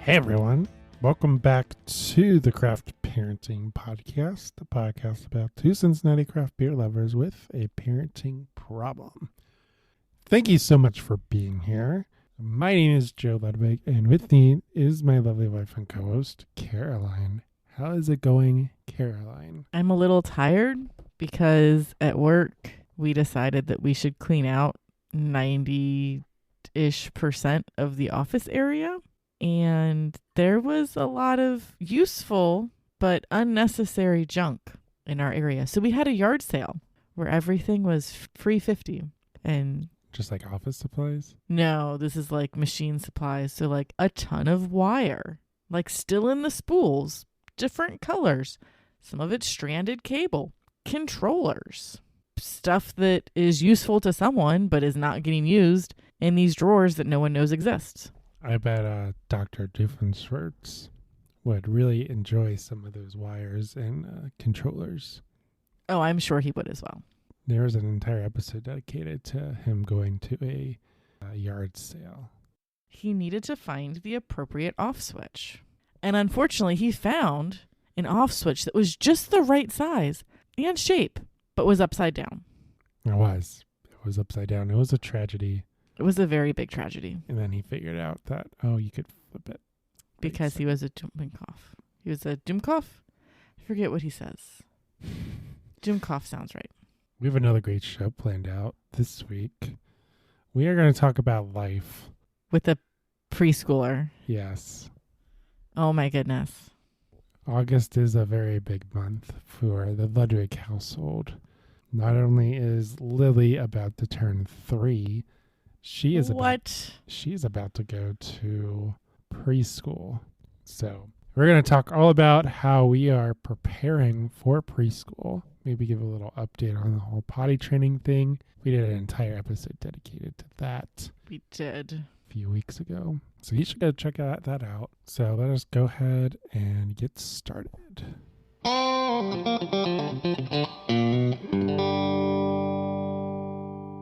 Hey everyone, welcome back to the Craft Parenting Podcast, the podcast about two Cincinnati craft beer lovers with a parenting problem. Thank you so much for being here. My name is Joe Ludwig, and with me is my lovely wife and co-host, Caroline. How is it going, Caroline? I'm a little tired because at work we decided that we should clean out 90-ish% of the office area. And there was a lot of useful but unnecessary junk in our area. So we had a yard sale where everything was free 50. And Just like office supplies? no, this is like machine supplies. So like a ton of wire, like still in the spools, different colors. Some of it's stranded cable, controllers, stuff that is useful to someone but is not getting used in these drawers that no one knows exists. I bet Dr. Doofenshmirtz would really enjoy some of those wires and controllers. Oh, I'm sure he would as well. There was an entire episode dedicated to him going to a yard sale. He needed to find the appropriate off switch. And unfortunately, he found an off switch that was just the right size and shape, but was upside down. It was upside down. It was a tragedy. It was a very big tragedy. And then he figured out that, you could flip it. Because he was a Dumkoff. He was a Dumkoff? I forget what he says. Dumkoff sounds right. We have another great show planned out this week. We are going to talk about life. With a preschooler. Yes. Oh my goodness. August is a very big month for the Ludwig household. Not only is Lily about to turn 3, she is about to go to preschool. So we're going to talk all about how we are preparing for preschool. Maybe give a little update on the whole potty training thing. We did an entire episode dedicated to that. We did. A few weeks ago. So you should go check that out. So let us go ahead and get started.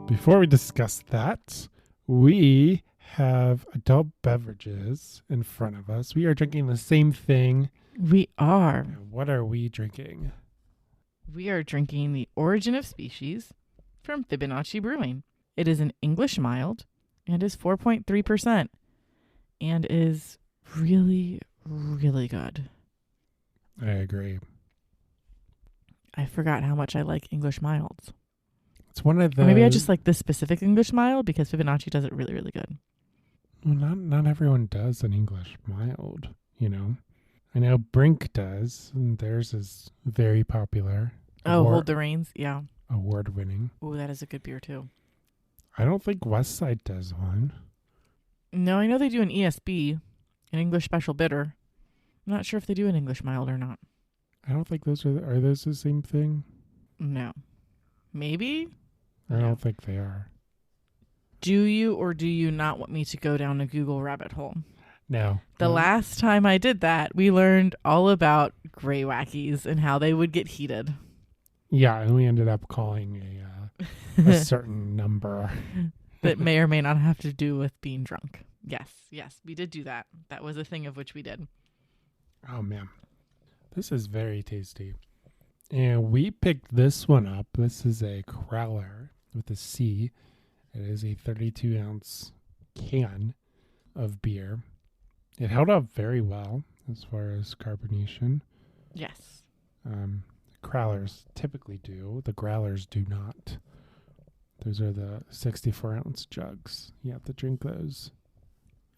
Before we discuss that, we have adult beverages in front of us. We are drinking the same thing. We are. What are we drinking? We are drinking the Origin of Species from Fibonacci Brewing. It is an English mild and is 4.3% and is really, really good. I agree. I forgot how much I like English milds. It's one of the... Or maybe I just like this specific English mild because Fibonacci does it really, really good. Well, not everyone does an English mild, you know. I know Brink does, and theirs is very popular. Hold the Reins, yeah. Award-winning. Oh, that is a good beer too. I don't think Westside does one. No, I know they do an ESB, an English Special Bitter. I'm not sure if they do an English mild or not. I don't think those are those the same thing? No. Maybe? I don't think they are. Do you or do you not want me to go down a Google rabbit hole? No. The last time I did that, we learned all about gray wackies and how they would get heated. Yeah, and we ended up calling a certain number. That may or may not have to do with being drunk. Yes, we did do that. That was a thing of which we did. Oh, man. This is very tasty. And we picked this one up. This is a Crowler with a C. It is a 32-ounce can of beer. It held up very well as far as carbonation. Yes. Crowlers typically do. The growlers do not. Those are the 64-ounce jugs. You have to drink those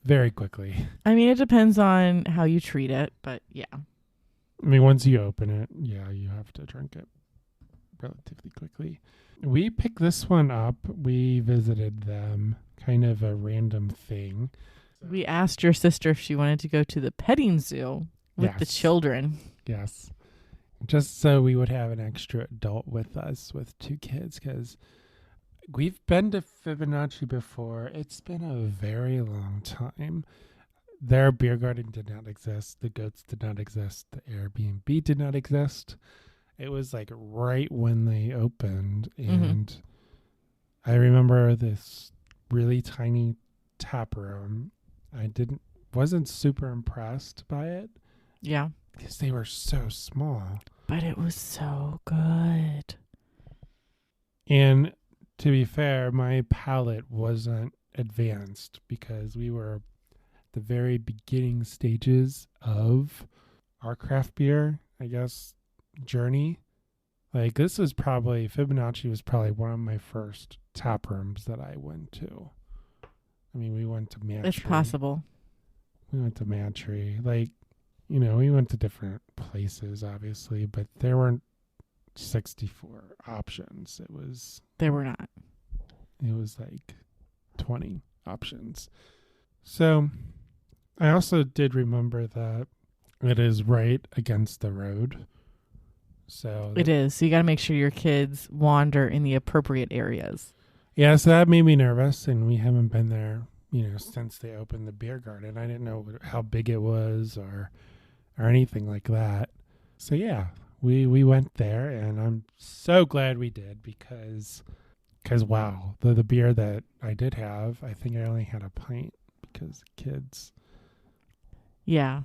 very quickly. I mean, it depends on how you treat it, but yeah. I mean, once you open it, yeah, you have to drink it relatively quickly. We picked this one up. We visited them, kind of a random thing. We asked your sister if she wanted to go to the petting zoo with the children. Yes. Just so we would have an extra adult with us with 2 kids, because we've been to Fibonacci before. It's been a very long time. Their beer garden did not exist. The goats did not exist. The Airbnb did not exist. It was like right when they opened. And I remember this really tiny tap room. I didn't wasn't super impressed by it. Yeah. Because they were so small. But it was so good. And to be fair, my palate wasn't advanced because we were at the very beginning stages of our craft beer, I guess, journey. Like, this was probably, Fibonacci was probably one of my first tap rooms that I went to. I mean, we went to Mantry. It's possible. We went to Mantry. Like, you know, we went to different places, obviously, but there weren't 64 options. There were not. It was like 20 options. So I also did remember that it is right against the road. So it is. So you got to make sure your kids wander in the appropriate areas. Yeah, so that made me nervous, and we haven't been there, since they opened the beer garden. I didn't know how big it was or anything like that. So yeah, we went there, and I'm so glad we did because wow, the beer that I did have, I think I only had a pint because kids. Yeah,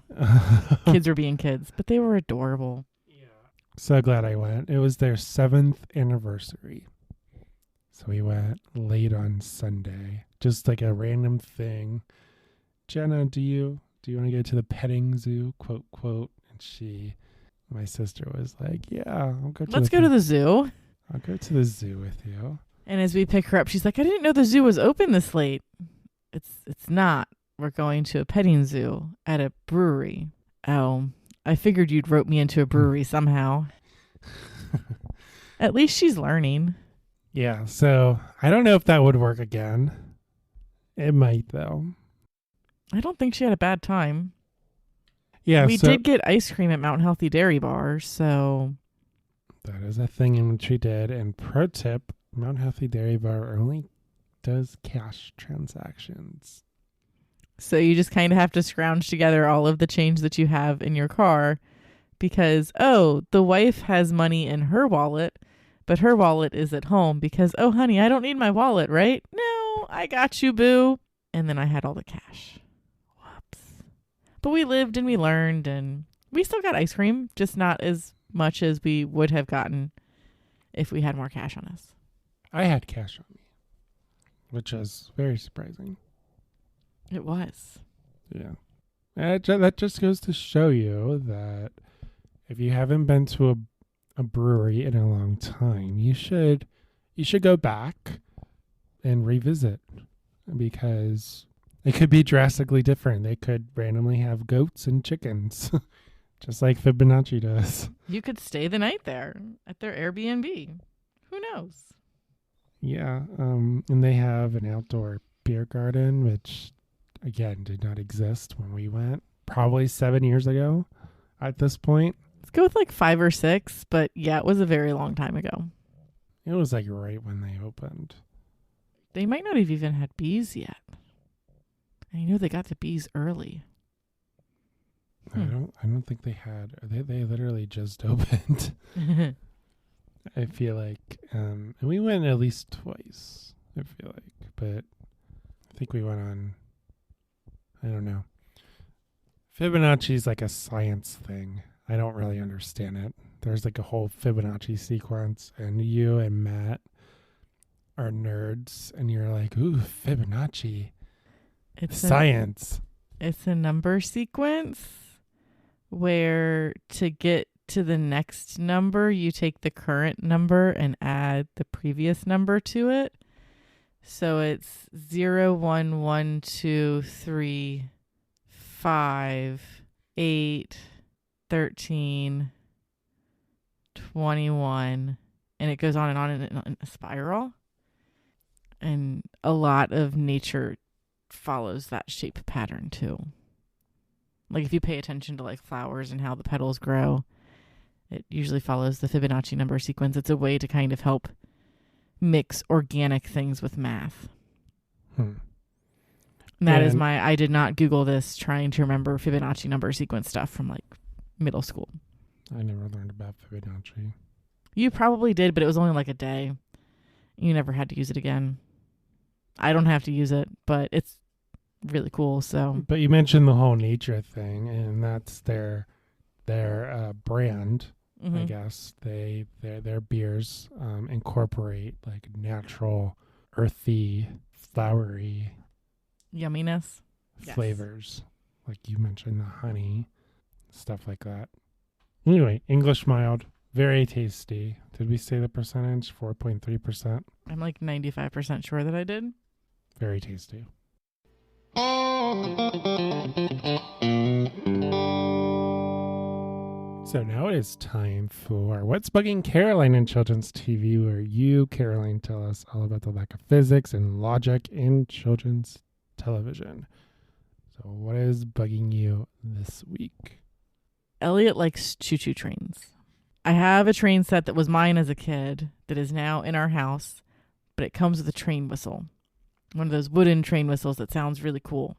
kids were being kids, but they were adorable. Yeah, so glad I went. It was their 7th anniversary. So we went late on Sunday, just like a random thing. Jenna, do you want to go to the petting zoo? Quote, quote. And my sister was like, yeah, I'll go to Let's go to the zoo. I'll go to the zoo with you. And as we pick her up, she's like, I didn't know the zoo was open this late. It's not. We're going to a petting zoo at a brewery. Oh, I figured you'd rope me into a brewery somehow. At least she's learning. Yeah, so I don't know if that would work again. It might, though. I don't think she had a bad time. Yeah, we did get ice cream at Mountain Healthy Dairy Bar, so that is a thing in which we did. And pro tip, Mountain Healthy Dairy Bar only does cash transactions. So you just kind of have to scrounge together all of the change that you have in your car because, the wife has money in her wallet, but her wallet is at home because, honey, I don't need my wallet, right? No, I got you, boo. And then I had all the cash. Whoops. But we lived and we learned, and we still got ice cream, just not as much as we would have gotten if we had more cash on us. I had cash on me, which was very surprising. It was. Yeah. That just goes to show you that if you haven't been to a brewery in a long time, you should go back and revisit because it could be drastically different. They could randomly have goats and chickens, just like Fibonacci does. You could stay the night there at their Airbnb. Who knows? Yeah, and they have an outdoor beer garden, which again did not exist when we went. Probably 7 years ago at this point. Let's go with like 5 or 6, but yeah, it was a very long time ago. It was like right when they opened. They might not have even had bees yet. I know they got the bees early. I don't think they had. They literally just opened. I feel like, and we went at least twice. I feel like, but I think we went on. I don't know. Fibonacci is like a science thing. I don't really understand it. There's like a whole Fibonacci sequence, and you and Matt are nerds, and you're like, ooh, Fibonacci. It's science. It's a number sequence where to get to the next number, you take the current number and add the previous number to it. So it's 0, 1, 1, 2, 3, 5, 8, 13, 21, and it goes on in a spiral. And a lot of nature follows that shape pattern too. Like if you pay attention to like flowers and how the petals grow, it usually follows the Fibonacci number sequence. It's a way to kind of help mix organic things with math. And that is I did not Google this trying to remember Fibonacci number sequence stuff from like middle school. I never learned about Fibonacci. You probably did, but it was only like a day. You never had to use it again. I don't have to use it, but really cool. So, but you mentioned the whole nature thing, and that's their brand. I guess their beers incorporate like natural, earthy, flowery yumminess flavors, like you mentioned, the honey, stuff like that. Anyway, English mild, very tasty. Did we say the percentage? 4.3%. I'm like 95% sure that I did. Very tasty. So now it is time for What's Bugging Caroline in Children's TV, where you, Caroline, tell us all about the lack of physics and logic in children's television. So what is bugging you this week? Elliot likes choo-choo trains. I have a train set that was mine as a kid that is now in our house, but it comes with a train whistle. One of those wooden train whistles that sounds really cool.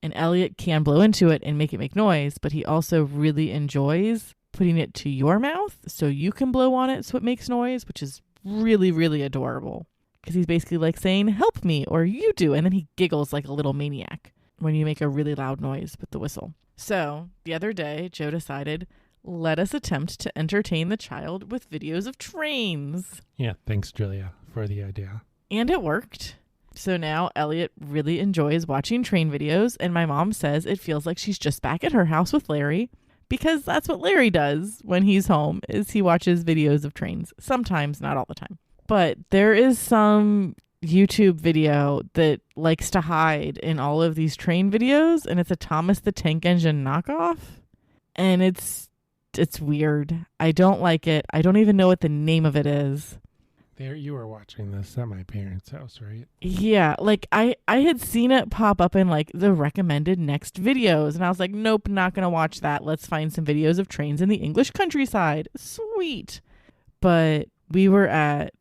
And Elliot can blow into it and make it make noise, but he also really enjoys putting it to your mouth so you can blow on it so it makes noise, which is really, really adorable. Because he's basically like saying, help me, or you do. And then he giggles like a little maniac when you make a really loud noise with the whistle. So the other day, Joe decided, let us attempt to entertain the child with videos of trains. Yeah, thanks, Julia, for the idea. And it worked. So now Elliot really enjoys watching train videos, and my mom says it feels like she's just back at her house with Larry, because that's what Larry does when he's home, is he watches videos of trains. Sometimes, not all the time. But there is some YouTube video that likes to hide in all of these train videos, and it's a Thomas the Tank Engine knockoff, and it's weird. I don't like it. I don't even know what the name of it is. There, you were watching this at my parents' house, right? Yeah, like I had seen it pop up in like the recommended next videos, and I was like, nope, not gonna watch that. Let's find some videos of trains in the English countryside. Sweet. But we were at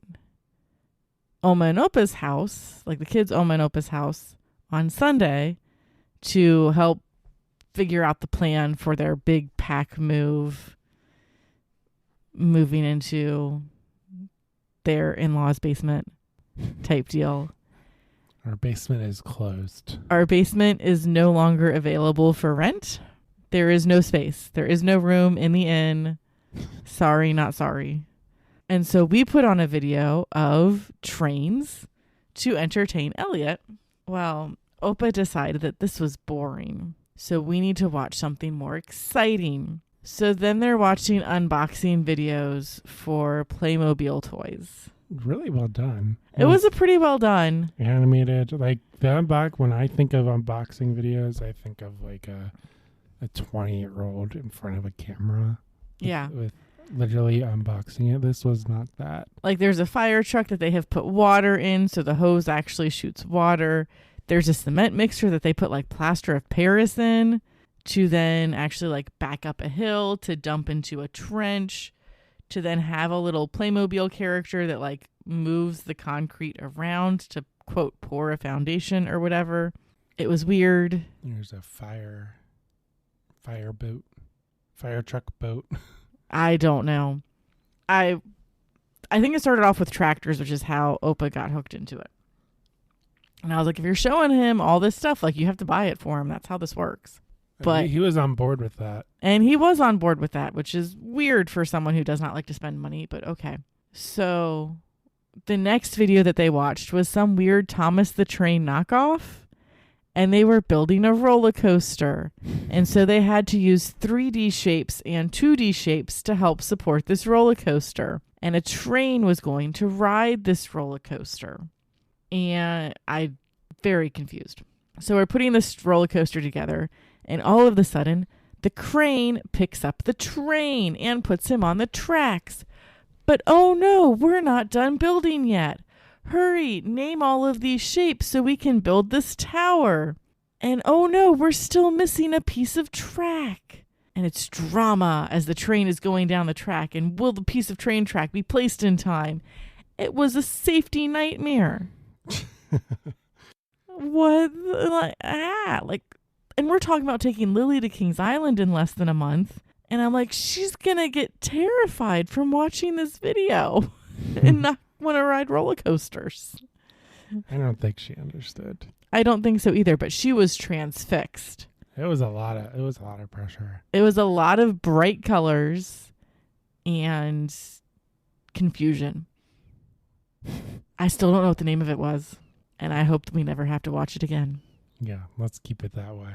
Oma and Opa's house, like the kids' Oma and Opa's house, on Sunday to help figure out the plan for their big pack moving into their in-laws' basement type deal. Our basement is closed. Our basement is no longer available for rent. There is no space. There is no room in the inn. Sorry, not sorry. And so we put on a video of trains to entertain Elliot. Well, Opa decided that this was boring, so we need to watch something more exciting. So then they're watching unboxing videos for Playmobil toys. Really well done. It was a pretty well done. Animated. Like when I think of unboxing videos, I think of like a 20-year-old in front of a camera. Yeah. With literally unboxing it. This was not that. Like there's a fire truck that they have put water in, so the hose actually shoots water. There's a cement mixer that they put like plaster of Paris in to then actually like back up a hill to dump into a trench to then have a little Playmobil character that like moves the concrete around to quote pour a foundation or whatever. It was weird. There's a fire truck boat. I don't know. I think it started off with tractors, which is how Opa got hooked into it. And I was like, if you're showing him all this stuff, like you have to buy it for him. That's how this works. But he was on board with that. And he was on board with that, which is weird for someone who does not like to spend money, but okay. So the next video that they watched was some weird Thomas the Train knockoff, and they were building a roller coaster. And so they had to use 3D shapes and 2D shapes to help support this roller coaster. And a train was going to ride this roller coaster. And I'm very confused. So we're putting this roller coaster together, and all of a sudden, the crane picks up the train and puts him on the tracks. But oh no, we're not done building yet. Hurry, name all of these shapes so we can build this tower. And oh no, we're still missing a piece of track. And it's drama as the train is going down the track. And will the piece of train track be placed in time? It was a safety nightmare. What? And we're talking about taking Lily to Kings Island in less than a month. And I'm like, she's going to get terrified from watching this video and not want to ride roller coasters. I don't think she understood. I don't think so either, but she was transfixed. It was a lot of pressure. It was a lot of bright colors and confusion. I still don't know what the name of it was, and I hope that we never have to watch it again. Yeah, let's keep it that way.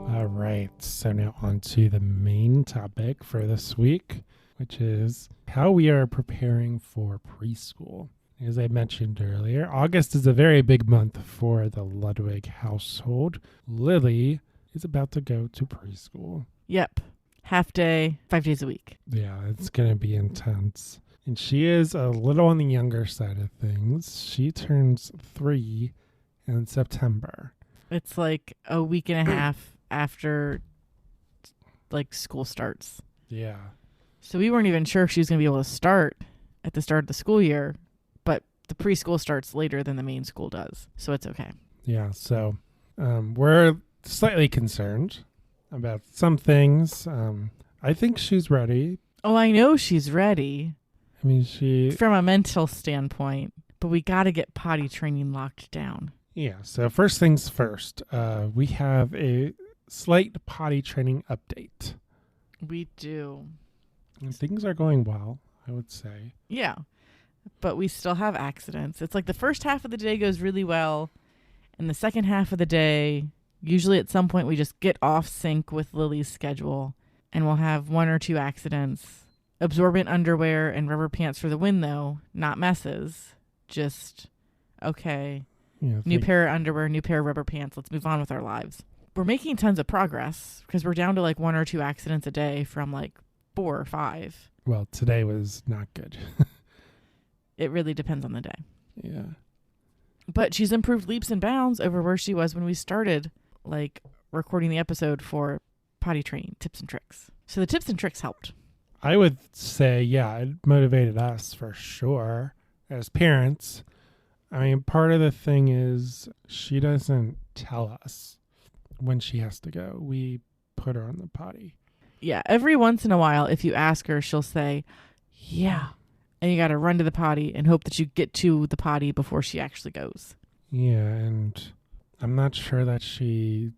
All right, so now on to the main topic for this week, which is how we are preparing for preschool. As I mentioned earlier, August is a very big month for the Ludwig household. Lily is about to go to preschool. Yep. Half day, 5 days a week. Yeah, it's going to be intense. And she is a little on the younger side of things. She turns 3 in September. It's like a week and a half after school starts. Yeah. So we weren't even sure if she was going to be able to start at the start of the school year, but the preschool starts later than the main school does. So it's okay. Yeah, so we're slightly concerned about some things. I think she's ready. Oh, I know she's ready. I mean, from a mental standpoint, but we got to get potty training locked down. Yeah, so first things first, we have a slight potty training update. We do. And things are going well, I would say. Yeah, but we still have accidents. It's like the first half of the day goes really well, and the second half of the day, usually at some point we just get off sync with Lily's schedule, and we'll have 1 or 2 accidents. Absorbent underwear and rubber pants for the win, though. Not messes. Just, okay. Yeah, new pair of underwear, new pair of rubber pants. Let's move on with our lives. We're making tons of progress because we're down to 1 or 2 accidents a day from 4 or 5. Well, today was not good. It really depends on the day. Yeah. But she's improved leaps and bounds over where she was when we started recording the episode for potty training tips and tricks. So the tips and tricks helped. I would say, yeah, it motivated us for sure as parents. I mean, part of the thing is she doesn't tell us when she has to go. We put her on the potty. Yeah, every once in a while, if you ask her, she'll say, yeah. And you got to run to the potty and hope that you get to the potty before she actually goes. Yeah, and I'm not sure that it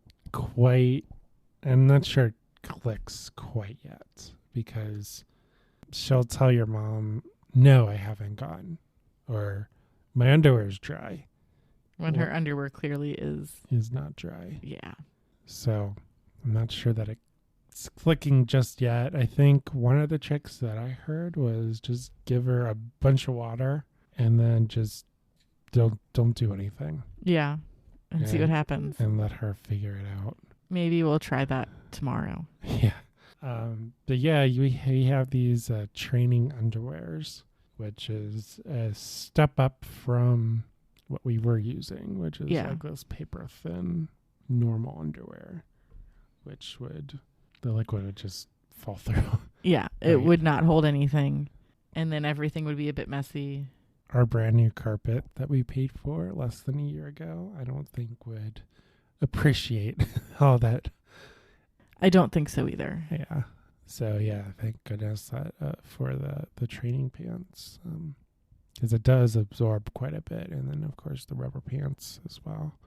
clicks quite yet. Because she'll tell your mom, no, I haven't gone. Or my underwear is dry. When her underwear clearly is not dry. Yeah. So I'm not sure that it's clicking just yet. I think one of the tricks that I heard was just give her a bunch of water and then just don't do anything. Yeah. And see what happens. And let her figure it out. Maybe we'll try that tomorrow. Yeah. But yeah, we have these training underwears, which is a step up from what we were using, which is those paper thin normal underwear, which the liquid would just fall through. Yeah, it would not hold anything, and then everything would be a bit messy. Our brand new carpet that we paid for less than a year ago, I don't think would appreciate all that. I don't think so either. Yeah. So yeah, thank goodness that for the training pants, because it does absorb quite a bit, and then of course the rubber pants as well.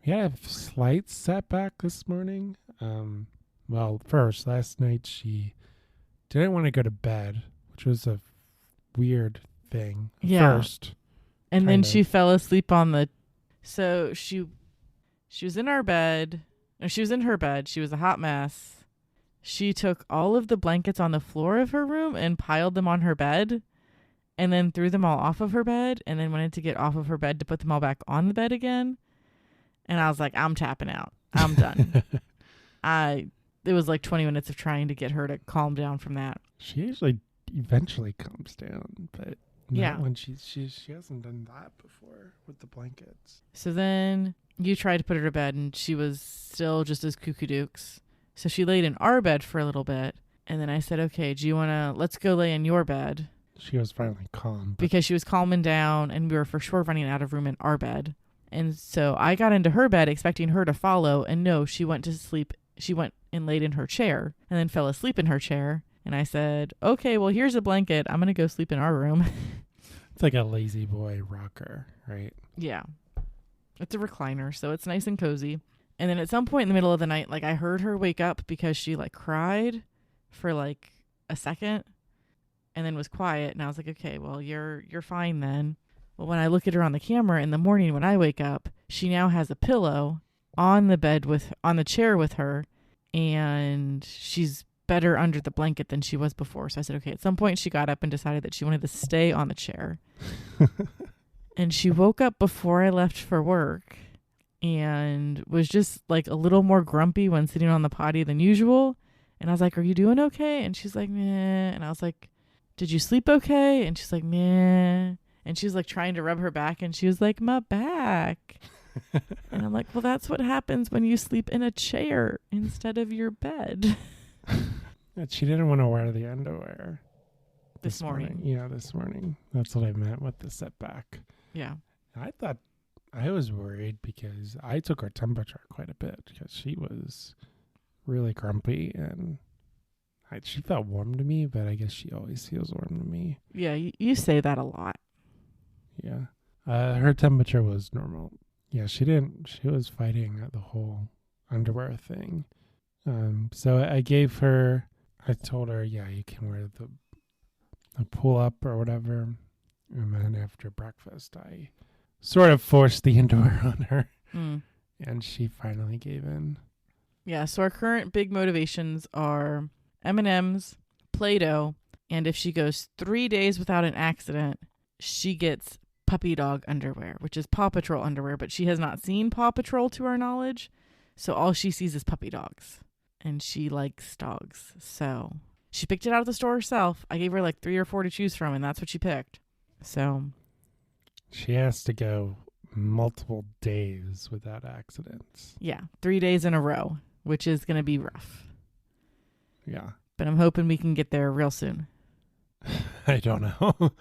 We had a slight setback this morning. Well, first last night she didn't want to go to bed, which was a weird thing. Yeah. First, and then she fell asleep on the. So she was in our bed. No, she was in her bed. She was a hot mess. She took all of the blankets on the floor of her room and piled them on her bed and then threw them all off of her bed and then wanted to get off of her bed to put them all back on the bed again. And I was like, I'm tapping out. I'm done. It was 20 minutes of trying to get her to calm down from that. She usually eventually calms down, but not when she hasn't done that before with the blankets. So then you tried to put her to bed and she was still just as cuckoo dukes. So she laid in our bed for a little bit. And then I said, okay, let's go lay in your bed. She was finally calm. Because she was calming down and we were for sure running out of room in our bed. And so I got into her bed expecting her to follow. And no, she went to sleep. She went and laid in her chair and then fell asleep in her chair. And I said, okay, well, here's a blanket. I'm going to go sleep in our room. It's like a lazy boy rocker, right? Yeah. It's a recliner, so it's nice and cozy. And then at some point in the middle of the night, like I heard her wake up because she like cried for like a second and then was quiet. And I was like, okay, well, you're fine then. Well, when I look at her on the camera in the morning when I wake up, she now has a pillow on the chair with her, and she's better under the blanket than she was before. So I said, okay, at some point she got up and decided that she wanted to stay on the chair. And she woke up before I left for work and was just like a little more grumpy when sitting on the potty than usual. And I was like, are you doing okay? And she's like, meh. And I was like, did you sleep okay? And she's like, meh. And she was like trying to rub her back, and she was like, my back. And I'm like, well, that's what happens when you sleep in a chair instead of your bed. She didn't want to wear the underwear. This morning. Yeah, this morning. That's what I meant with the setback. Yeah. I was worried because I took her temperature quite a bit because she was really grumpy, and she felt warm to me, but I guess she always feels warm to me. Yeah, you say that a lot. Yeah. Her temperature was normal. Yeah, she was fighting the whole underwear thing. So I told her, yeah, you can wear the pull up or whatever. And then after breakfast, I sort of forced the underwear on her. And she finally gave in. Yeah, so our current big motivations are M&Ms, Play-Doh, and if she goes 3 days without an accident, she gets puppy dog underwear, which is Paw Patrol underwear, but she has not seen Paw Patrol to our knowledge, so all she sees is puppy dogs, and she likes dogs. So she picked it out at the store herself. I gave her like 3 or 4 to choose from, and that's what she picked. So she has to go multiple days without accidents. Yeah, 3 days in a row, which is going to be rough. Yeah. But I'm hoping we can get there real soon. I don't know.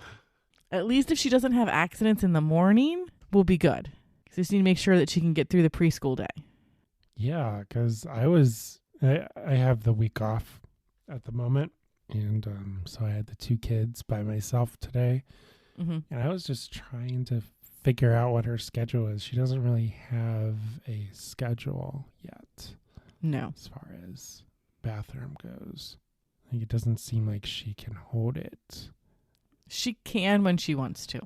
At least if she doesn't have accidents in the morning, we'll be good. Because we just need to make sure that she can get through the preschool day. Yeah, because I have the week off at the moment. And so I had the 2 kids by myself today. Mm-hmm. And I was just trying to figure out what her schedule is. She doesn't really have a schedule yet. No. As far as bathroom goes. Like, it doesn't seem like she can hold it. She can when she wants to.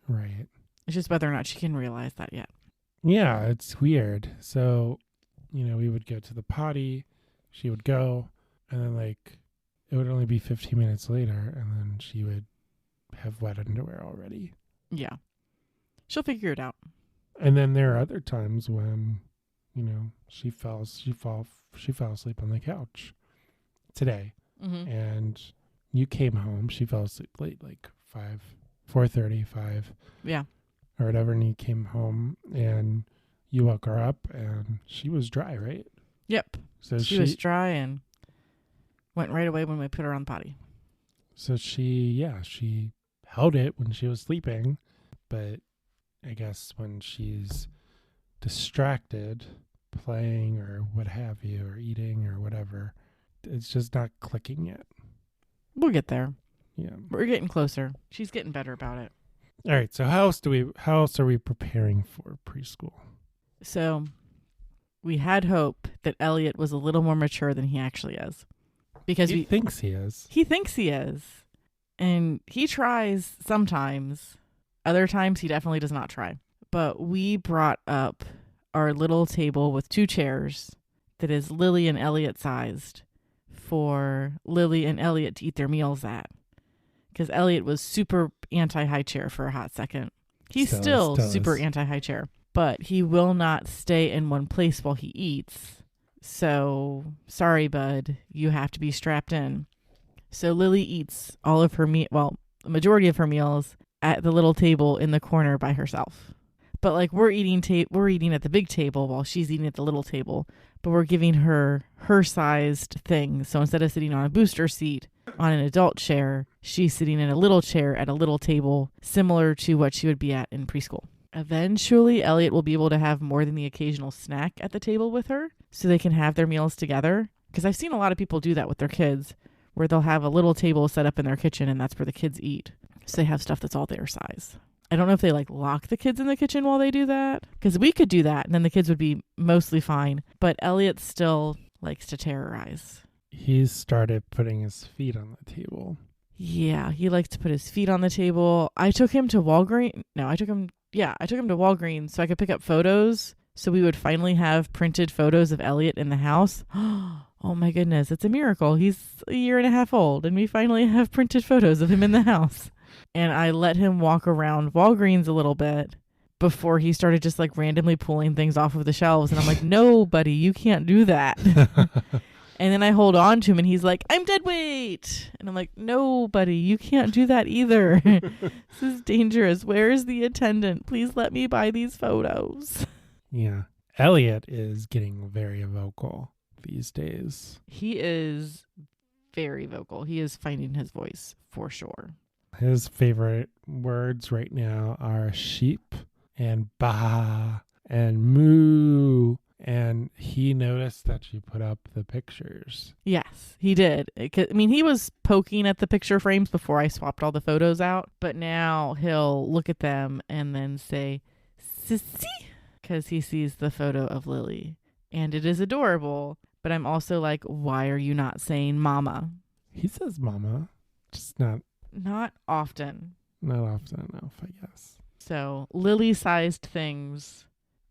Right. It's just whether or not she can realize that yet. Yeah, it's weird. So, we would go to the potty, she would go, and then it would only be 15 minutes later, and then she would have wet underwear already. Yeah. She'll figure it out. And then there are other times when, she fell asleep on the couch today. Mm-hmm. And you came home. She fell asleep late, like 4:30, 5. Yeah. Or whatever. And you came home and you woke her up and she was dry, right? Yep. So she was dry and went right away when we put her on the potty. So she held it when she was sleeping, but I guess when she's distracted, playing or what have you, or eating or whatever, it's just not clicking yet. We'll get there. Yeah. We're getting closer. She's getting better about it. All right. So how else are we preparing for preschool? So we had hope that Elliot was a little more mature than he actually is. Because he thinks he is. He thinks he is. And he tries sometimes. Other times he definitely does not try. But we brought up our little table with 2 chairs that is Lily and Elliot sized for Lily and Elliot to eat their meals at. Because Elliot was super anti-high chair for a hot second. He's still super anti-high chair. But he will not stay in one place while he eats. So, sorry, bud. You have to be strapped in. So Lily eats all of her the majority of her meals at the little table in the corner by herself. But we're eating at the big table while she's eating at the little table. But we're giving her sized thing. So instead of sitting on a booster seat on an adult chair, she's sitting in a little chair at a little table similar to what she would be at in preschool. Eventually, Elliot will be able to have more than the occasional snack at the table with her so they can have their meals together. Because I've seen a lot of people do that with their kids, where they'll have a little table set up in their kitchen and that's where the kids eat. So they have stuff that's all their size. I don't know if they like lock the kids in the kitchen while they do that, because we could do that and then the kids would be mostly fine. But Elliot still likes to terrorize. He's started putting his feet on the table. Yeah, he likes to put his feet on the table. I took him to Walgreens. I took him to Walgreens so I could pick up photos. So we would finally have printed photos of Elliot in the house. Oh my goodness, it's a miracle. He's a year and a half old and we finally have printed photos of him in the house. And I let him walk around Walgreens a little bit before he started just like randomly pulling things off of the shelves. And I'm like, no, buddy, you can't do that. And then I hold on to him and he's like, I'm dead weight. And I'm like, no, buddy, you can't do that either. This is dangerous. Where is the attendant? Please let me buy these photos. Yeah. Elliot is getting very vocal these days. He is very vocal. He is finding his voice for sure. His favorite words right now are sheep and bah and moo. And he noticed that you put up the pictures. Yes, he did. I mean, he was poking at the picture frames before I swapped all the photos out. But now he'll look at them and then say, Sissy, because he sees the photo of Lily. And it is adorable. But I'm also like, why are you not saying mama? He says mama, just not often. Not often enough, I guess. So Lily-sized things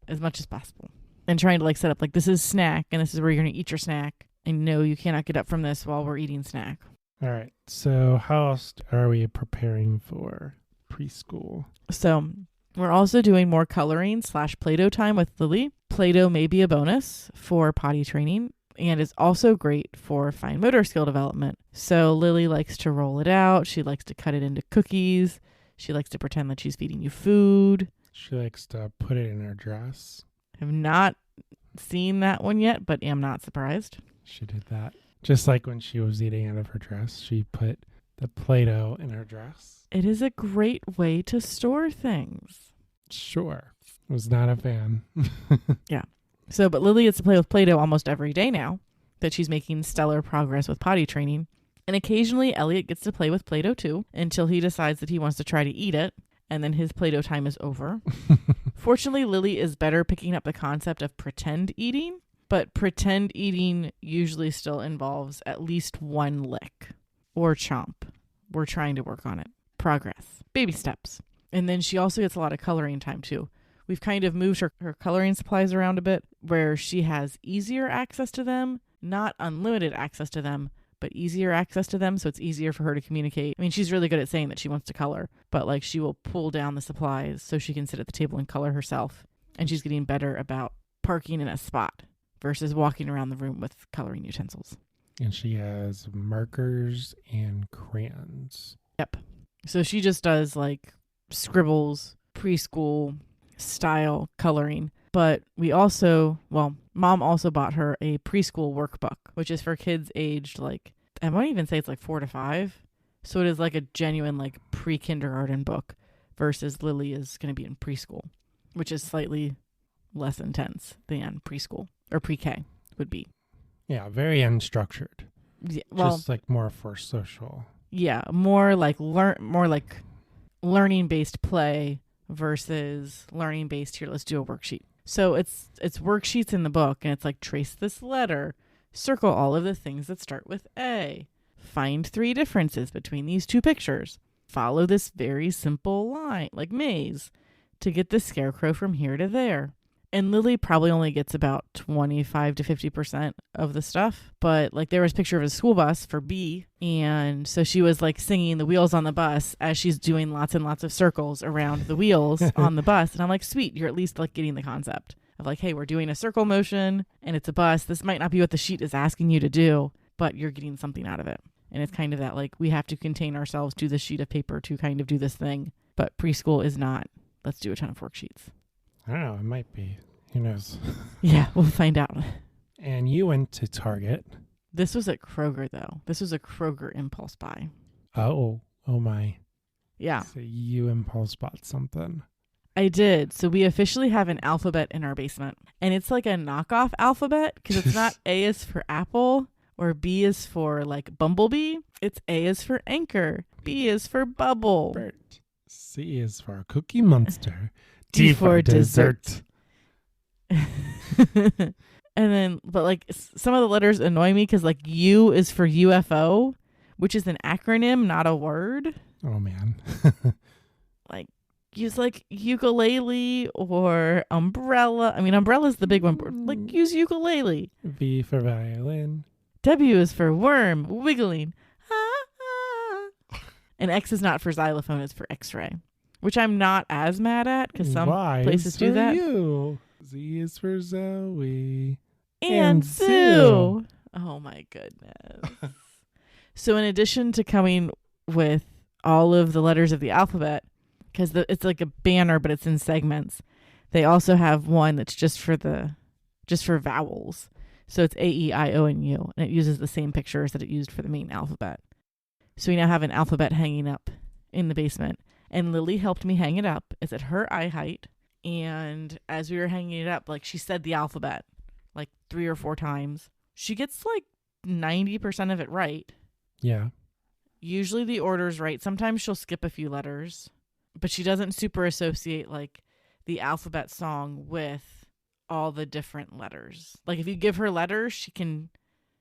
as much as possible. And trying to like set up like this is snack and this is where you're going to eat your snack. And no, you cannot get up from this while we're eating snack. All right. So how else are we preparing for preschool? So we're also doing more coloring / Play-Doh time with Lily. Play-Doh may be a bonus for potty training and is also great for fine motor skill development. So Lily likes to roll it out. She likes to cut it into cookies. She likes to pretend that she's feeding you food. She likes to put it in her dress. Have not seen that one yet, but am not surprised. She did that. Just like when she was eating out of her dress, she put the Play-Doh in her dress. It is a great way to store things. Sure. Was not a fan. Yeah. So, but Lily gets to play with Play-Doh almost every day now that she's making stellar progress with potty training. And occasionally Elliot gets to play with Play-Doh too until he decides that he wants to try to eat it. And then his Play-Doh time is over. Fortunately, Lily is better picking up the concept of pretend eating, but pretend eating usually still involves at least one lick or chomp. We're trying to work on it. Progress. Baby steps. And then she also gets a lot of coloring time too. We've kind of moved her coloring supplies around a bit where she has easier access to them, not unlimited access to them, but easier access to them, so it's easier for her to communicate. I mean, she's really good at saying that she wants to color, but like she will pull down the supplies so she can sit at the table and color herself. And she's getting better about parking in a spot versus walking around the room with coloring utensils. And she has markers and crayons. Yep. So she just does like scribbles, preschool style coloring. But we also, Mom also bought her a preschool workbook, which is for kids aged like, I might even say it's like 4 to 5. So it is like a genuine like pre-kindergarten book versus Lily is going to be in preschool, which is slightly less intense than preschool or pre-K would be. Yeah, very unstructured. Yeah, well, just like more for social. Yeah, more like learning-based play versus learning-based, here, let's do a worksheet. So it's worksheets in the book, and it's like trace this letter, circle all of the things that start with A, find 3 differences between these 2 pictures, follow this very simple line, like maze, to get the scarecrow from here to there. And Lily probably only gets about 25 to 50% of the stuff. But like there was a picture of a school bus for B. And so she was like singing the wheels on the bus as she's doing lots and lots of circles around the wheels on the bus. And I'm like, sweet, you're at least like getting the concept of like, hey, we're doing a circle motion and it's a bus. This might not be what the sheet is asking you to do, but you're getting something out of it. And it's kind of that like we have to contain ourselves to this sheet of paper to kind of do this thing. But preschool is not, let's do a ton of worksheets. I don't know. It might be. Who knows? Yeah, we'll find out. And you went to Target. This was at Kroger, though. This was a Kroger impulse buy. Oh my. Yeah. So you impulse bought something. I did. So we officially have an alphabet in our basement. And it's like a knockoff alphabet because it's not A is for apple Or B is for like bumblebee. It's A is for anchor. B is for bubble. Bert. C is for Cookie Monster. D for dessert. And then, but like some of the letters annoy me because like U is for UFO, which is an acronym, not a word. Oh, man. Like, use like ukulele or umbrella. I mean, umbrella's the big one. Like, use ukulele. V for violin. W is for worm, wiggling. And X is not for xylophone, it's for X-ray, which I'm not as mad at because some places do that. You. Z is for Zoe. And Sue. Oh, my goodness. So in addition to coming with all of the letters of the alphabet, because it's like a banner, but it's in segments, they also have one that's just for vowels. So it's A, E, I, O, and U, and it uses the same pictures that it used for the main alphabet. So we now have an alphabet hanging up in the basement, and Lily helped me hang it up. It's at her eye height, and as we were hanging it up, like she said the alphabet like 3 or 4 times. She gets like 90% of it right. Yeah. Usually the order's right. Sometimes she'll skip a few letters, but she doesn't super associate like the alphabet song with all the different letters. Like if you give her letters, she can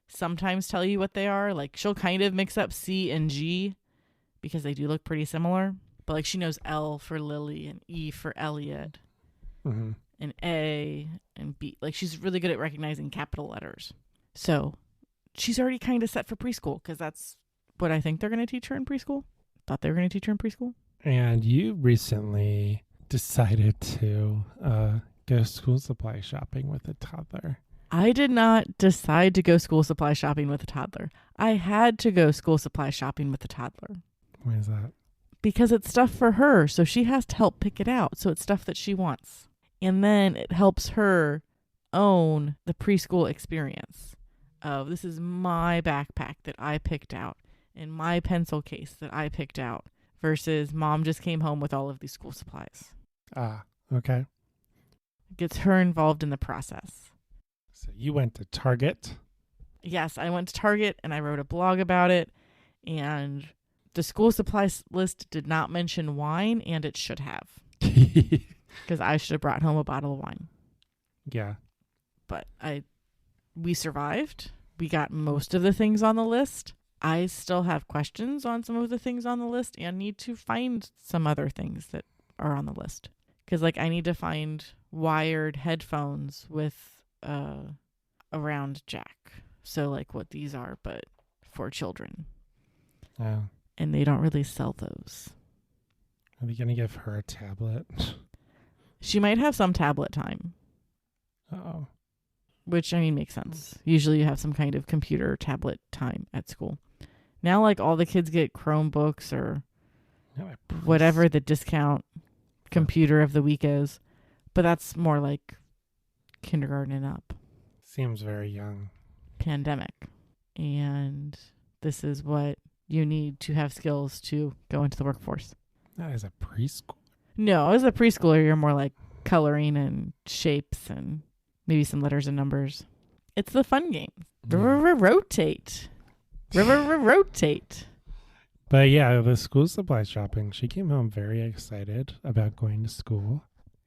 sometimes tell you what they are. Like she'll kind of mix up C and G because they do look pretty similar. But like she knows L for Lily and E for Elliot. Mm-hmm. And A and B. Like she's really good at recognizing capital letters. So she's already kind of set for preschool because that's what I think they're going to teach her in preschool. Thought they were going to teach her in preschool. And you recently decided to go school supply shopping with a toddler. I did not decide to go school supply shopping with a toddler. I had to go school supply shopping with a toddler. Why is that? Because it's stuff for her, so she has to help pick it out. So it's stuff that she wants. And then it helps her own the preschool experience of this is my backpack that I picked out and my pencil case that I picked out versus mom just came home with all of these school supplies. Ah, okay. Gets her involved in the process. So you went to Target. Yes, I went to Target and I wrote a blog about it. And the school supplies list did not mention wine, and it should have. Because I should have brought home a bottle of wine. Yeah. But we survived. We got most of the things on the list. I still have questions on some of the things on the list and need to find some other things that are on the list. Because like I need to find wired headphones with a round jack. So like what these are, but for children. Oh. And they don't really sell those. Are they going to give her a tablet? She might have some tablet time. Uh-oh. Which, I mean, makes sense. Usually you have some kind of computer tablet time at school. Now, like, all the kids get Chromebooks or whatever the discount computer of the week is. But that's more like kindergarten and up. Seems very young. Pandemic. And this is what you need to have skills to go into the workforce. That is a preschool. No, as a preschooler, you're more like coloring and shapes and maybe some letters and numbers. It's the fun game. Rotate. Rotate. But yeah, the school supply shopping, she came home very excited about going to school.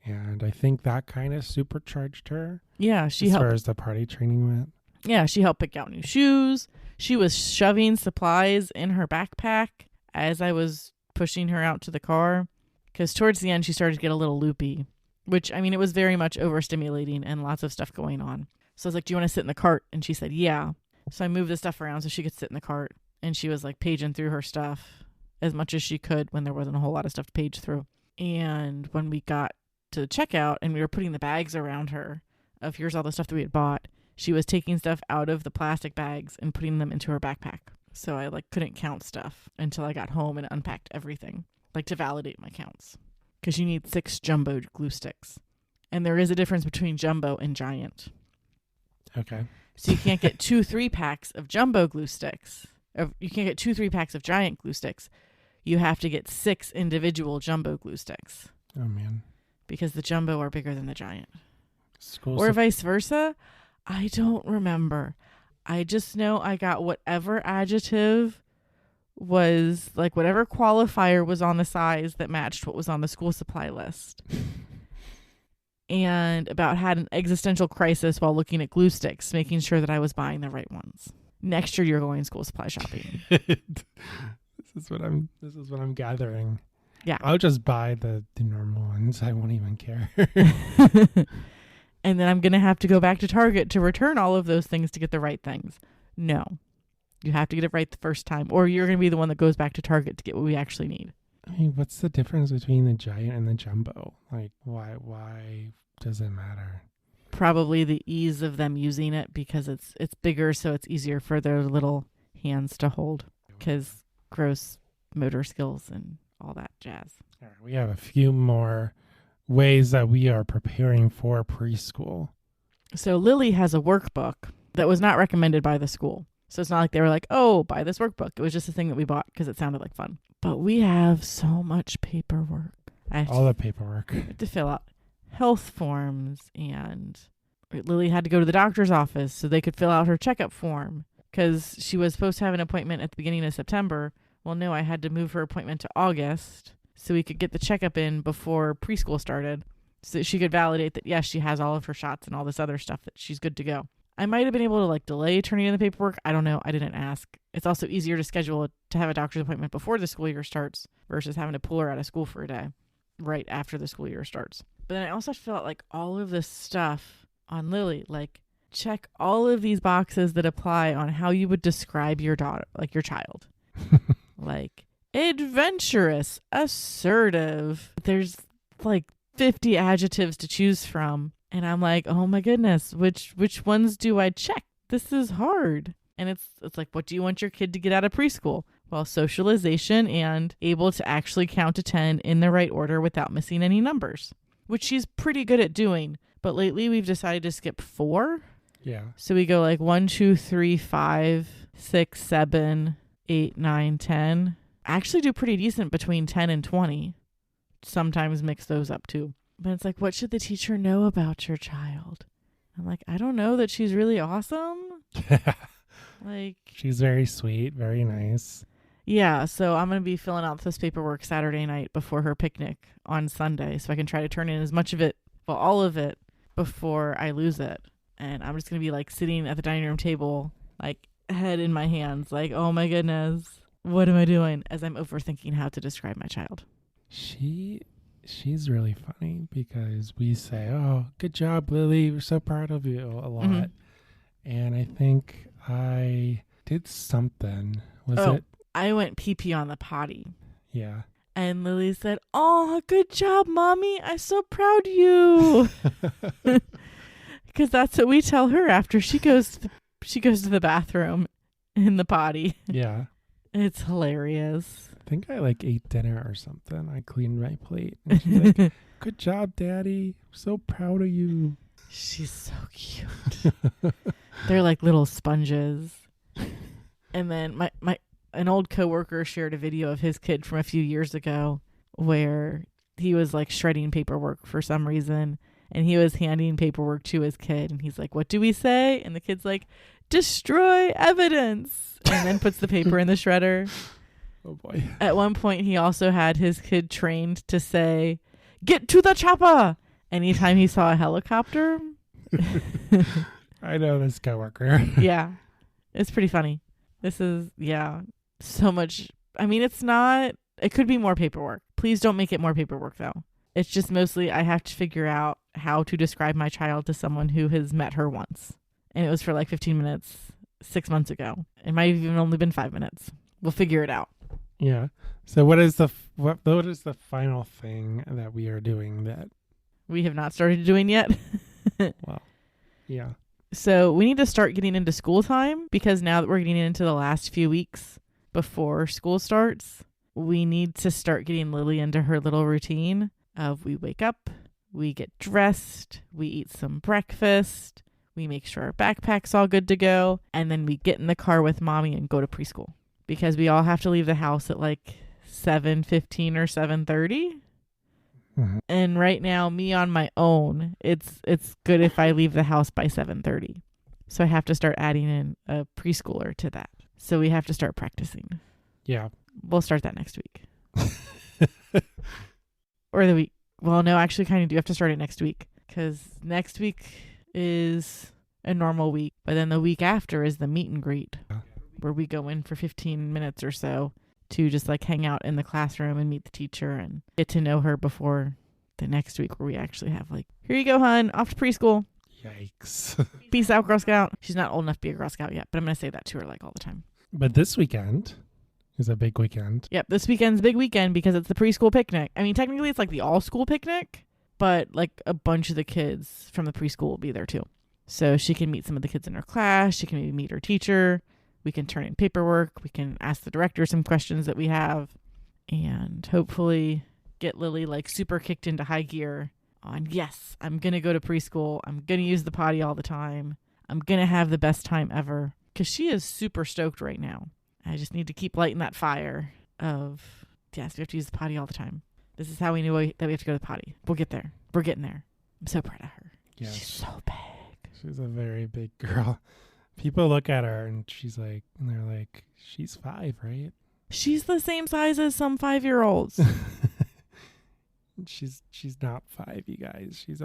And I think that kind of supercharged her. Yeah, she helped. helped. As far as the potty training went. Yeah, she helped pick out new shoes. She was shoving supplies in her backpack as I was pushing her out to the car. Because towards the end, she started to get a little loopy. Which, I mean, it was very much overstimulating and lots of stuff going on. So I was like, do you want to sit in the cart? And she said, yeah. So I moved the stuff around so she could sit in the cart. And she was like paging through her stuff as much as she could when there wasn't a whole lot of stuff to page through. And when we got to the checkout and we were putting the bags around her of here's all the stuff that we had bought, she was taking stuff out of the plastic bags and putting them into her backpack. So I like couldn't count stuff until I got home and unpacked everything, like to validate my counts. Because you need 6 jumbo glue sticks. And there is a difference between jumbo and giant. Okay. So you can't get 2 3-packs of jumbo glue sticks. You can't get 2 3-packs of giant glue sticks. You have to get 6 individual jumbo glue sticks. Oh, man. Because the jumbo are bigger than the giant. Or vice versa. I don't remember. I just know I got whatever adjective was, like whatever qualifier was on the size that matched what was on the school supply list. And about had an existential crisis while looking at glue sticks, making sure that I was buying the right ones. Next year you're going school supply shopping. This is what I'm gathering. Yeah. I'll just buy the normal ones. I won't even care. And then I'm going to have to go back to Target to return all of those things to get the right things. No. You have to get it right the first time, or you're going to be the one that goes back to Target to get what we actually need. I mean, what's the difference between the giant and the jumbo? Like, why does it matter? Probably the ease of them using it, because it's bigger, so it's easier for their little hands to hold, because gross motor skills and all that jazz. All right, we have a few more ways that we are preparing for preschool. So Lily has a workbook that was not recommended by the school. So it's not like they were like, oh, buy this workbook. It was just a thing that we bought because it sounded like fun. But we have so much paperwork. All the paperwork. I have to fill out health forms, and Lily had to go to the doctor's office so they could fill out her checkup form because she was supposed to have an appointment at the beginning of September. Well, no, I had to move her appointment to August so we could get the checkup in before preschool started so that she could validate that, yes, she has all of her shots and all this other stuff, that she's good to go. I might have been able to like delay turning in the paperwork. I don't know. I didn't ask. It's also easier to schedule to have a doctor's appointment before the school year starts versus having to pull her out of school for a day right after the school year starts. But then I also have to fill out like all of this stuff on Lily, like check all of these boxes that apply on how you would describe your daughter, like your child. Like adventurous, assertive. There's like 50 adjectives to choose from. And I'm like, oh my goodness, which ones do I check? This is hard. And it's like, what do you want your kid to get out of preschool? Well, socialization and able to actually count to 10 in the right order without missing any numbers, which she's pretty good at doing. But lately we've decided to skip 4. Yeah. So we go like 1, 2, 3, 5, 6, 7, 8, 9, 10. I actually do pretty decent between 10 and 20. Sometimes mix those up too. But it's like, what should the teacher know about your child? I'm like, I don't know, that she's really awesome. Like, she's very sweet, very nice. Yeah, so I'm going to be filling out this paperwork Saturday night before her picnic on Sunday, so I can try to turn in as much of it, well, all of it, before I lose it. And I'm just going to be like sitting at the dining room table, like head in my hands, like, oh my goodness, what am I doing? As I'm overthinking how to describe my child. She's really funny because we say, oh, good job, Lily. We're so proud of you a lot. Mm-hmm. And I think I did something. Was it? I went pee-pee on the potty. Yeah. And Lily said, oh, good job, Mommy. I'm so proud of you. Because that's what we tell her after she goes to the bathroom in the potty. Yeah. It's hilarious. I think I like ate dinner or something. I cleaned my plate. And she's like, good job, Daddy. I'm so proud of you. She's so cute. They're like little sponges. And then an old coworker shared a video of his kid from a few years ago where he was like shredding paperwork for some reason. And he was handing paperwork to his kid. And he's like, what do we say? And the kid's like, destroy evidence. And then puts the paper in the shredder. Oh boy. At one point, he also had his kid trained to say, get to the chopper, anytime he saw a helicopter. I know this coworker. Yeah. It's pretty funny. This is, so much. I mean, it could be more paperwork. Please don't make it more paperwork, though. It's just mostly I have to figure out how to describe my child to someone who has met her once. And it was for like 15 minutes 6 months ago. It might have even only been 5 minutes. We'll figure it out. Yeah. So what is the final thing that we are doing that we have not started doing yet? Well, yeah. So we need to start getting into school time, because now that we're getting into the last few weeks before school starts, we need to start getting Lily into her little routine of we wake up, we get dressed, we eat some breakfast, we make sure our backpack's all good to go, and then we get in the car with Mommy and go to preschool. Because we all have to leave the house at like 7:15 or 7:30. Mm-hmm. And right now, me on my own, it's good if I leave the house by 7:30. So I have to start adding in a preschooler to that. So we have to start practicing. Yeah. We'll start that next week. Or the week. Well, no, actually kind of do have to start it next week. Because next week is a normal week. But then the week after is the meet and greet. Where we go in for 15 minutes or so to just like hang out in the classroom and meet the teacher and get to know her before the next week where we actually have like, here you go, hon, off to preschool. Yikes. Peace out, Girl Scout. She's not old enough to be a Girl Scout yet, but I'm going to say that to her like all the time. But this weekend is a big weekend. Yep, this weekend's a big weekend because it's the preschool picnic. I mean, technically it's like the all-school picnic, but like a bunch of the kids from the preschool will be there too. So she can meet some of the kids in her class. She can maybe meet her teacher. We can turn in paperwork. We can ask the director some questions that we have. And hopefully get Lily like super kicked into high gear on, yes, I'm going to go to preschool. I'm going to use the potty all the time. I'm going to have the best time ever. Because she is super stoked right now. I just need to keep lighting that fire of, yes, we have to use the potty all the time. This is how we know that we have to go to the potty. We'll get there. We're getting there. I'm so proud of her. Yes. She's so big. She's a very big girl. People look at her and they're like, she's 5, right? She's the same size as some 5-year-olds. She's not 5, you guys. She's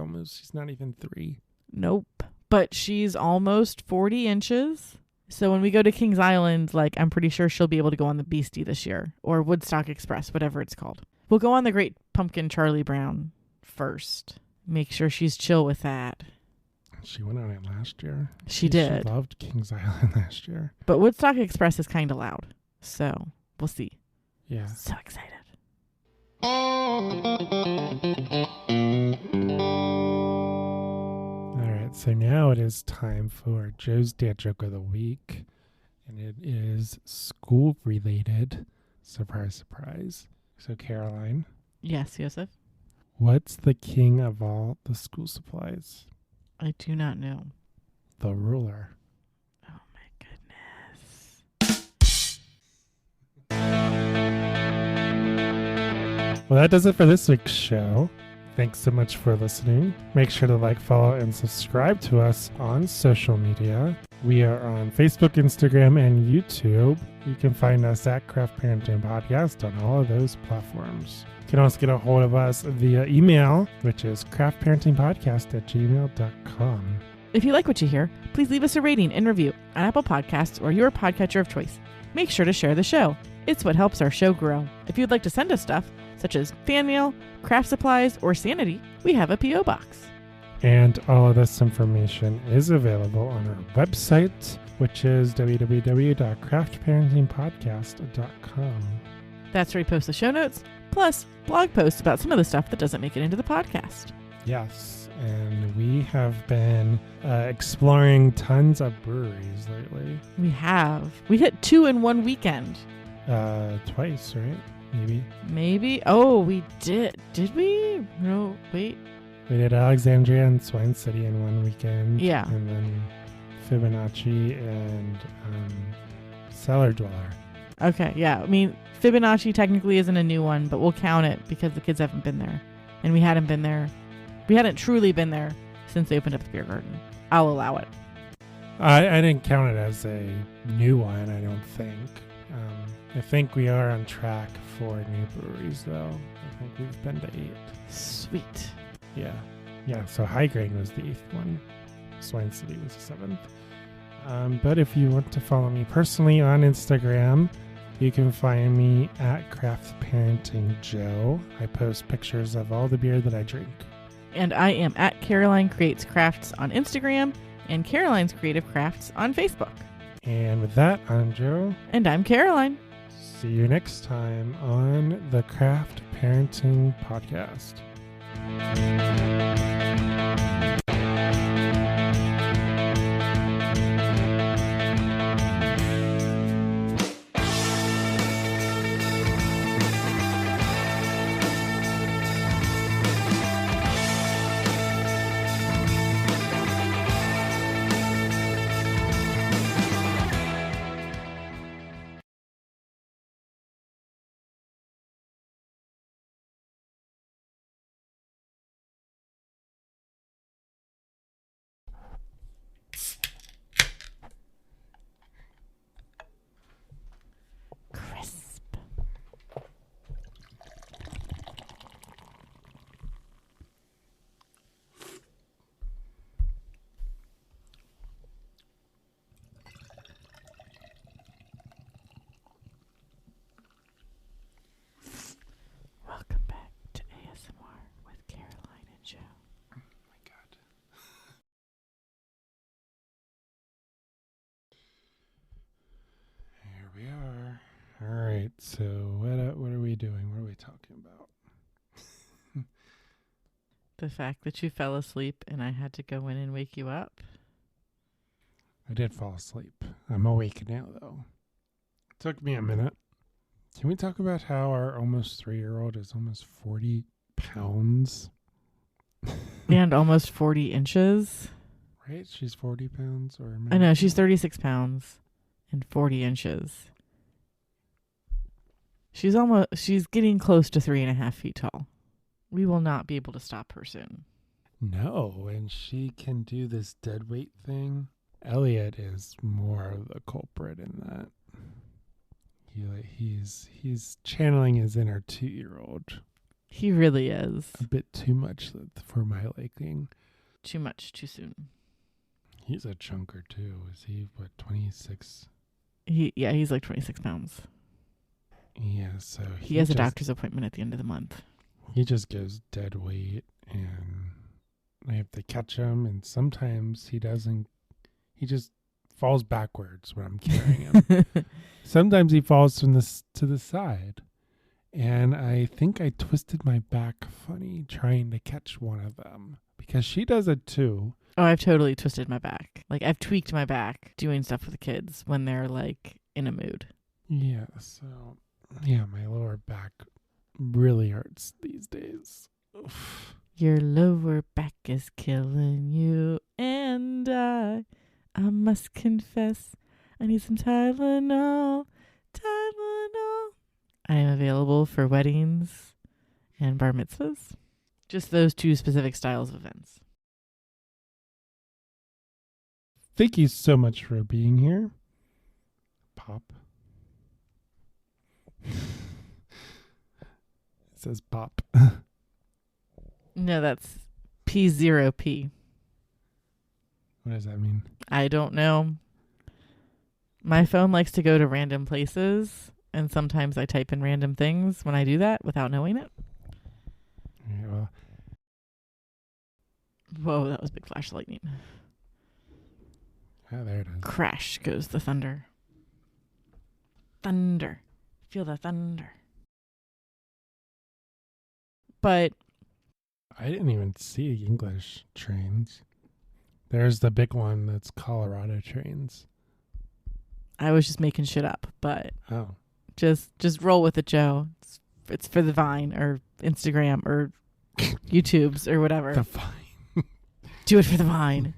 not even 3. Nope. But she's almost 40 inches. So when we go to Kings Island, like I'm pretty sure she'll be able to go on the Beastie this year or Woodstock Express, whatever it's called. We'll go on the Great Pumpkin Charlie Brown first. Make sure she's chill with that. She went on it last year. She did. She loved Kings Island last year. But Woodstock Express is kind of loud. So we'll see. Yeah. So excited. All right. So now it is time for Joe's Dad Joke of the Week. And it is school related. Surprise, surprise. So Caroline. Yes, Yosef? What's the king of all the school supplies? I do not know. The ruler. Oh my goodness. Well, that does it for this week's show. Thanks so much for listening. Make sure to like, follow, and subscribe to us on social media. We are on Facebook, Instagram, and YouTube. You can find us at Craft Parenting Podcast on all of those platforms. You can also get a hold of us via email, which is craftparentingpodcast@gmail.com. If you like what you hear, please leave us a rating and review on Apple Podcasts or your podcatcher of choice. Make sure to share the show. It's what helps our show grow. If you'd like to send us stuff, such as fan mail, craft supplies, or sanity, we have a P.O. box. And all of this information is available on our website, which is www.craftparentingpodcast.com. That's where we post the show notes, plus blog posts about some of the stuff that doesn't make it into the podcast. Yes, and we have been exploring tons of breweries lately. We have. We hit 2 in one weekend. Twice, right? Maybe. Oh, we did. Did we? No, wait. We did Alexandria and Swine City in one weekend. Yeah. And then Fibonacci and Cellar Dweller. Okay, yeah. I mean, Fibonacci technically isn't a new one, but we'll count it because the kids haven't been there. And we hadn't been there. We hadn't truly been there since they opened up the beer garden. I'll allow it. I didn't count it as a new one, I don't think. I think we are on track for new breweries, though. I think we've been to 8. Sweet. Yeah. Yeah, so High Grain was the 8th one. Swine City was the 7th. But if you want to follow me personally on Instagram, you can find me at Craft Parenting Joe. I post pictures of all the beer that I drink. And I am at Caroline Creates Crafts on Instagram and Caroline's Creative Crafts on Facebook. And with that, I'm Joe. And I'm Caroline. See you next time on the Craft Parenting Podcast. So what are we doing? What are we talking about? The fact that you fell asleep and I had to go in and wake you up. I did fall asleep. I'm awake now, though. It took me a minute. Can we talk about how our almost 3-year-old is almost 40 pounds? And almost 40 inches. Right? She's 40 pounds? I know, she's 36 pounds and 40 inches. She's getting close to 3.5 feet tall. We will not be able to stop her soon. No, and she can do this dead weight thing. Elliot is more of the culprit in that. He's channeling his inner 2-year-old. He really is. A bit too much for my liking. Too much, too soon. He's a chunker too. Is he, 26? He's like 26 pounds. Yeah, so he has a doctor's appointment at the end of the month. He just goes dead weight, and I have to catch him, and sometimes he doesn't. He just falls backwards when I'm carrying him. Sometimes he falls to the side, and I think I twisted my back funny trying to catch one of them, because she does it too. Oh, I've totally twisted my back. Like, I've tweaked my back doing stuff with the kids when they're, like, in a mood. Yeah, so, yeah, my lower back really hurts these days. Oof. Your lower back is killing you, and I must confess, I need some Tylenol. I am available for weddings and bar mitzvahs. Just those two specific styles of events. Thank you so much for being here. Pop. It says pop. No, that's P0P. What does that mean? I don't know. My phone likes to go to random places, and sometimes I type in random things when I do that without knowing it. Yeah, well. Whoa, that was a big flash of lightning. Yeah, there it is. Crash goes the thunder. Thunder. Feel the thunder. But I didn't even see English trains. There's the big one that's Colorado trains. I was just making shit up, but Oh. Just roll with it, Joe. It's for the Vine or Instagram or YouTube's or whatever. The Vine. Do it for the Vine.